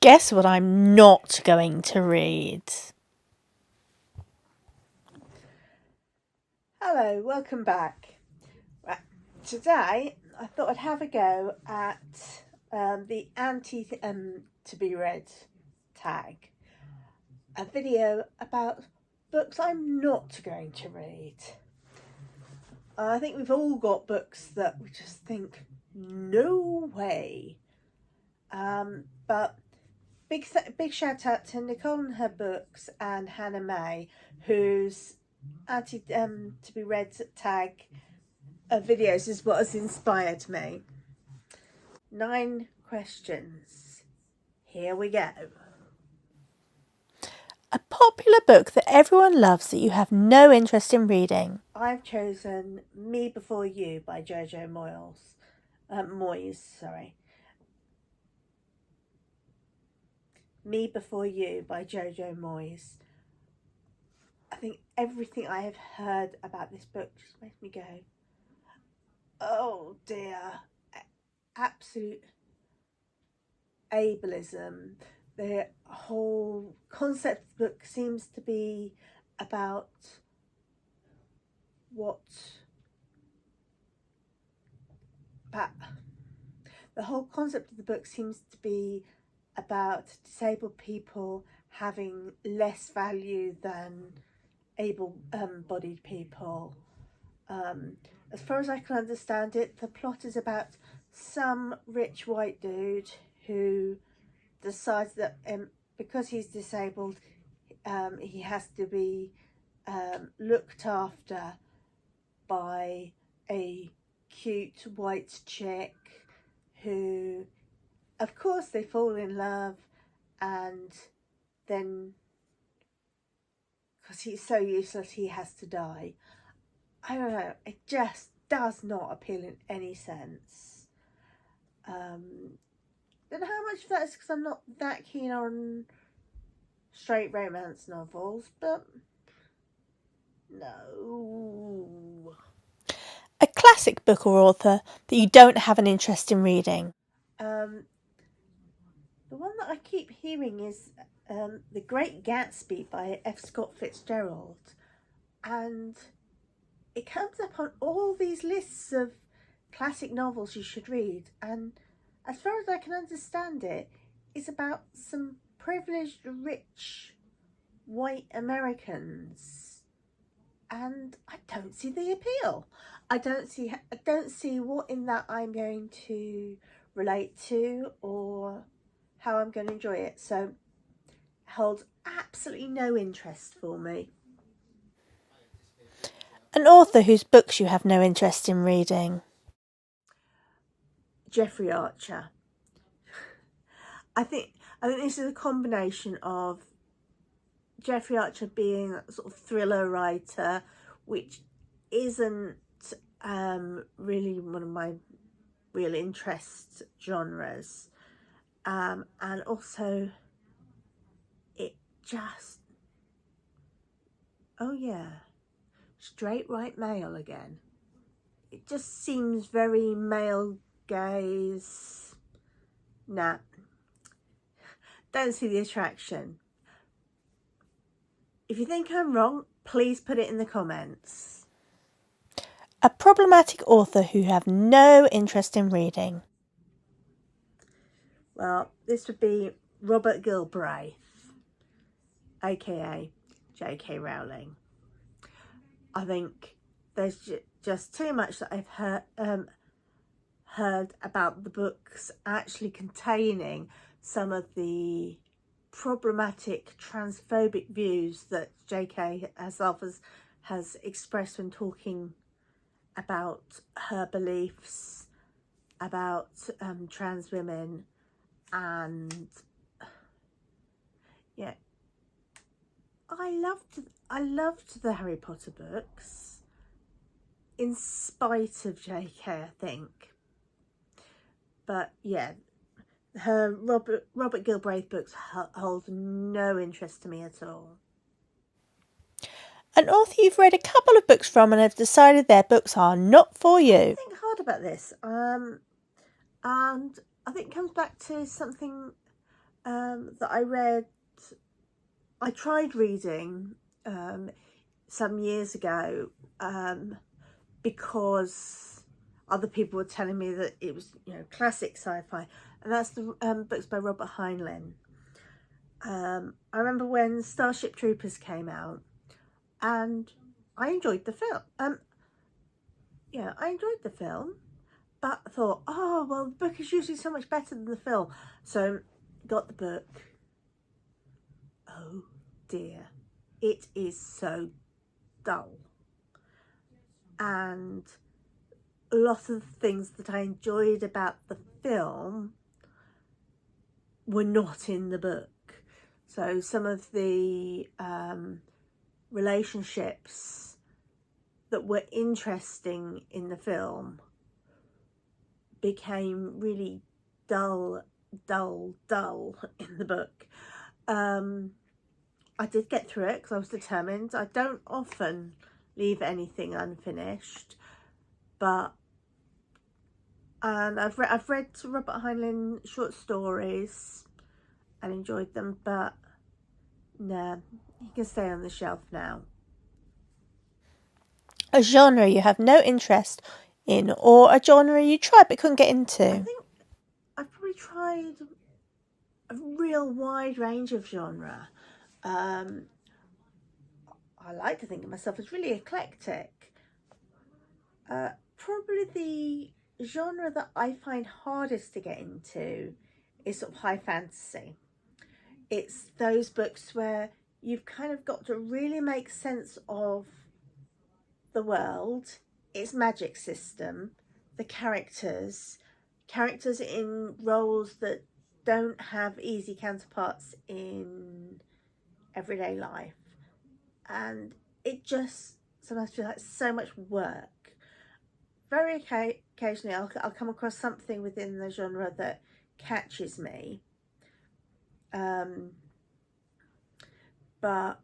Guess what I'm not going to read? Hello, welcome back. Right, today I thought I'd have a go at the anti to be read tag, a video about books I'm not going to read. I think we've all got books that we just think, no way. But big shout out to Nicole and her books and Hannah May, whose anti to be read tag videos is what has inspired me. 9 questions. Here we go. A popular book that everyone loves that you have no interest in reading. I've chosen Me Before You by Jojo Moyes. Me Before You by Jojo Moyes. I think everything I have heard about this book just makes me go, oh dear, absolute ableism. The whole concept of the book seems to be about the whole concept of the book seems to be about disabled people having less value than able-bodied people. As far as I can understand it, the plot is about some rich white dude who decides that because he's disabled, he has to be looked after by a cute white chick who, of course, they fall in love, and then because he's so useless he has to die. I don't know, it just does not appeal in any sense. Don't know how much of that is because I'm not that keen on straight romance novels, but no. A classic book or author that you don't have an interest in reading. The one that I keep hearing is The Great Gatsby by F. Scott Fitzgerald, and it comes up on all these lists of classic novels you should read, and as far as I can understand it, it's about some privileged, rich, white Americans, and I don't see the appeal. I don't see what in that I'm going to relate to or how I'm going to enjoy it. So it holds absolutely no interest for me. An author whose books you have no interest in reading. Jeffrey Archer. I think this is a combination of Jeffrey Archer being a sort of thriller writer, which isn't really one of my real interest genres, and also it just, oh yeah, straight right male again. It just seems very male gaze. Nah, don't see the attraction. If you think I'm wrong, please put it in the comments. A problematic author who you have no interest in reading. Well, this would be Robert Galbraith, aka J.K. Rowling. I think there's just too much that I've heard about the books actually containing some of the problematic transphobic views that J.K. herself has expressed when talking about her beliefs about trans women. And yeah, I loved the Harry Potter books in spite of JK, I think. But yeah, her Robert Galbraith books hold no interest to me at all. An author you've read a couple of books from and have decided their books are not for you. I think hard about this, and I think it comes back to something that I read. I tried reading some years ago because other people were telling me that it was, classic sci-fi, and that's the books by Robert Heinlein. I remember when Starship Troopers came out, and I enjoyed the film. I enjoyed the film, but I thought, oh well, the book is usually so much better than the film, so got the book. Oh dear, it is so dull, and a lot of the things that I enjoyed about the film were not in the book. So some of the relationships that were interesting in the film became really dull in the book. I did get through it because I was determined. I don't often leave anything unfinished, and I've read Robert Heinlein short stories and enjoyed them, but no, he can stay on the shelf now. A genre you have no interest in, or a genre you tried but couldn't get into? I think I've probably tried a real wide range of genre. I like to think of myself as really eclectic. Probably the genre that I find hardest to get into is sort of high fantasy. It's those books where you've kind of got to really make sense of the world, its magic system, the characters in roles that don't have easy counterparts in everyday life, and it just sometimes feels like so much work. Very occasionally I'll come across something within the genre that catches me, but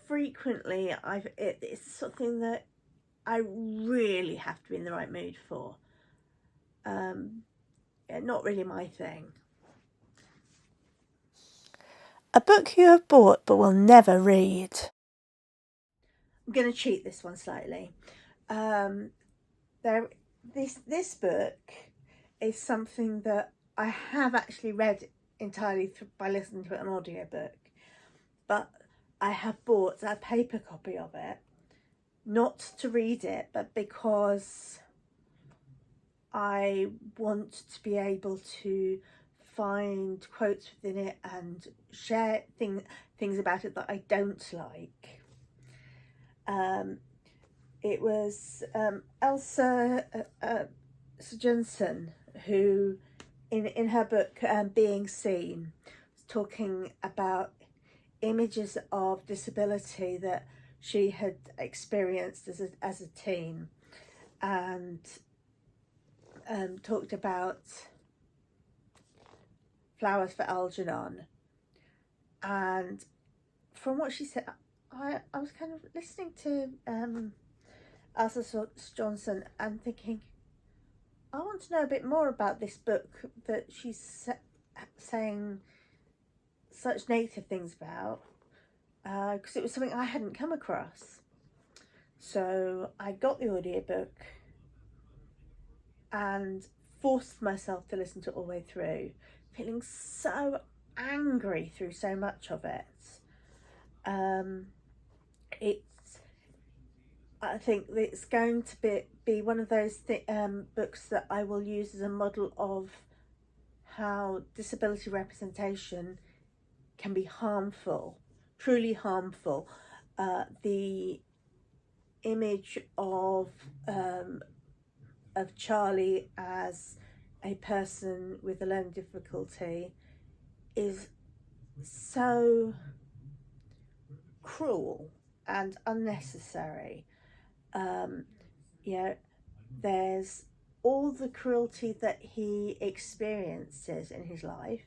frequently it's something that I really have to be in the right mood for. Not really my thing. A book you have bought but will never read? I'm going to cheat this one slightly. This book is something that I have actually read entirely by listening to an audiobook, but I have bought a paper copy of it, not to read it, but because I want to be able to find quotes within it and share things about it that I don't like. It was Elsa Johnson who, in her book Being Seen, was talking about images of disability that she had experienced as a teen, and talked about Flowers for Algernon. And from what she said, I was kind of listening to Elsa Johnson and thinking, I want to know a bit more about this book that she's saying such negative things about, because it was something I hadn't come across. So I got the audiobook and forced myself to listen to it all the way through, feeling so angry through so much of it. I think it's going to be one of those books that I will use as a model of how disability representation can be harmful, truly harmful. The image of Charlie as a person with a learning difficulty is so cruel and unnecessary. There's all the cruelty that he experiences in his life,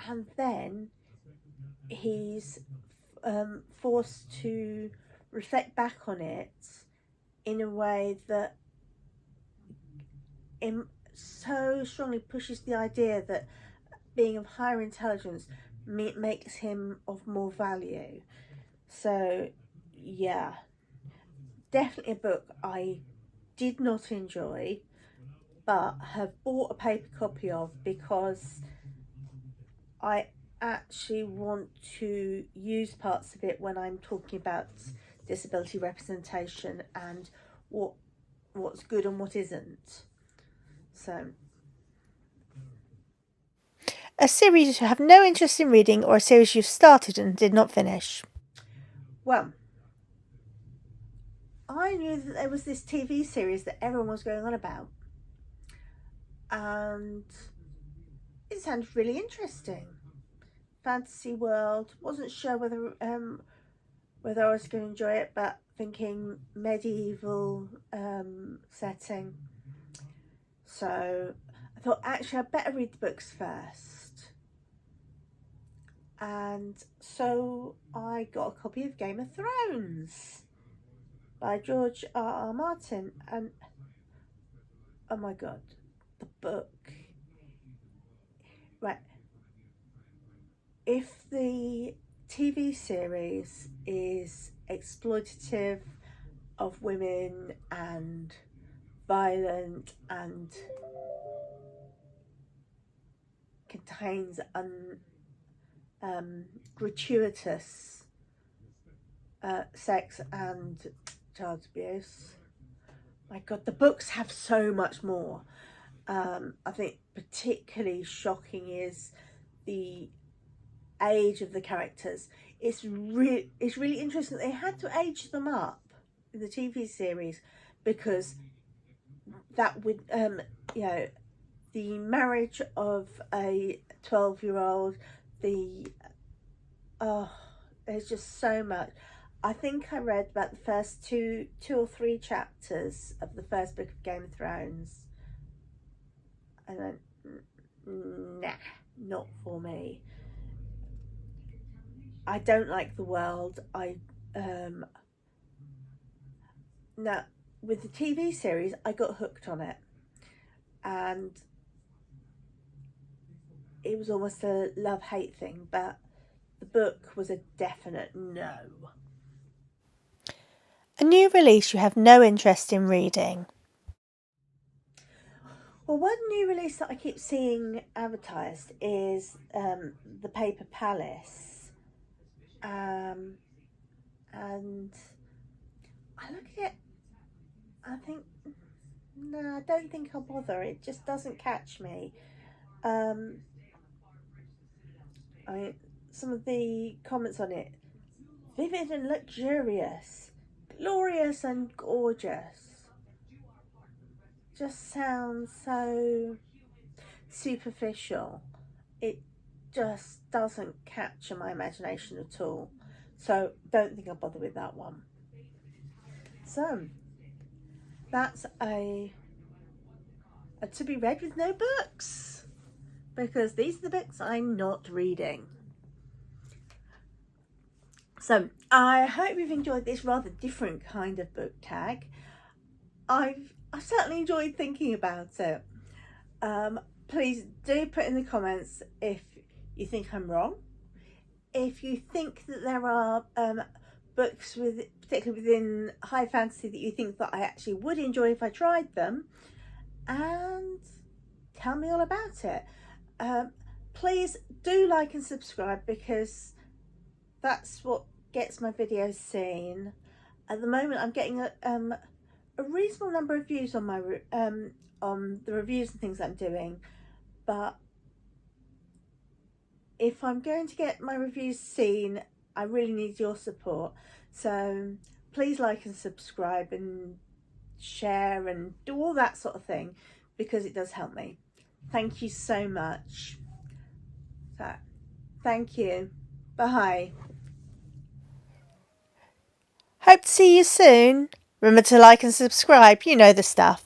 and then he's forced to reflect back on it in a way that so strongly pushes the idea that being of higher intelligence makes him of more value. So, yeah, definitely a book I did not enjoy, but have bought a paper copy of because I actually want to use parts of it when I'm talking about disability representation and what's good and what isn't. So, A series you have no interest in reading, or a series you've started and did not finish? well, I knew that there was this TV series that everyone was going on about, and it sounded really interesting. Fantasy world. Wasn't sure whether I was going to enjoy it, but thinking medieval setting. So I thought actually I'd better read the books first. And so I got a copy of Game of Thrones by George R. R. Martin, and oh my god, the book. Right. If the TV series is exploitative of women and violent and contains gratuitous sex and child abuse, my god, the books have so much more. I think particularly shocking is the age of the characters. It's really interesting. They had to age them up in the TV series because that would the marriage of a 12-year-old, the there's just so much. I think I read about the first two or three chapters of the first book of Game of Thrones and then nah, not for me. I don't like the world. Now with the TV series I got hooked on it, and it was almost a love-hate thing, but the book was a definite no. A new release you have no interest in reading? Well, one new release that I keep seeing advertised is The Paper Palace. And I look at it, I think, no, I don't think I'll bother. It just doesn't catch me. I mean, some of the comments on it: vivid and luxurious, glorious and gorgeous. Just sounds so superficial. It just doesn't capture my imagination at all. So don't think I'll bother with that one. So that's a to be read with no books, because these are the books I'm not reading. So I hope you've enjoyed this rather different kind of book tag. I've certainly enjoyed thinking about it. Please do put in the comments if you think I'm wrong. If you think that there are books particularly within high fantasy that you think that I actually would enjoy if I tried them, and tell me all about it. Please do like and subscribe, because that's what gets my videos seen. At the moment I'm getting a reasonable number of views on my on the reviews and things I'm doing, but if I'm going to get my reviews seen, I really need your support. So please like and subscribe and share and do all that sort of thing, because it does help me. Thank you so much. So thank you. Bye. Hope to see you soon. Remember to like and subscribe, you know the stuff.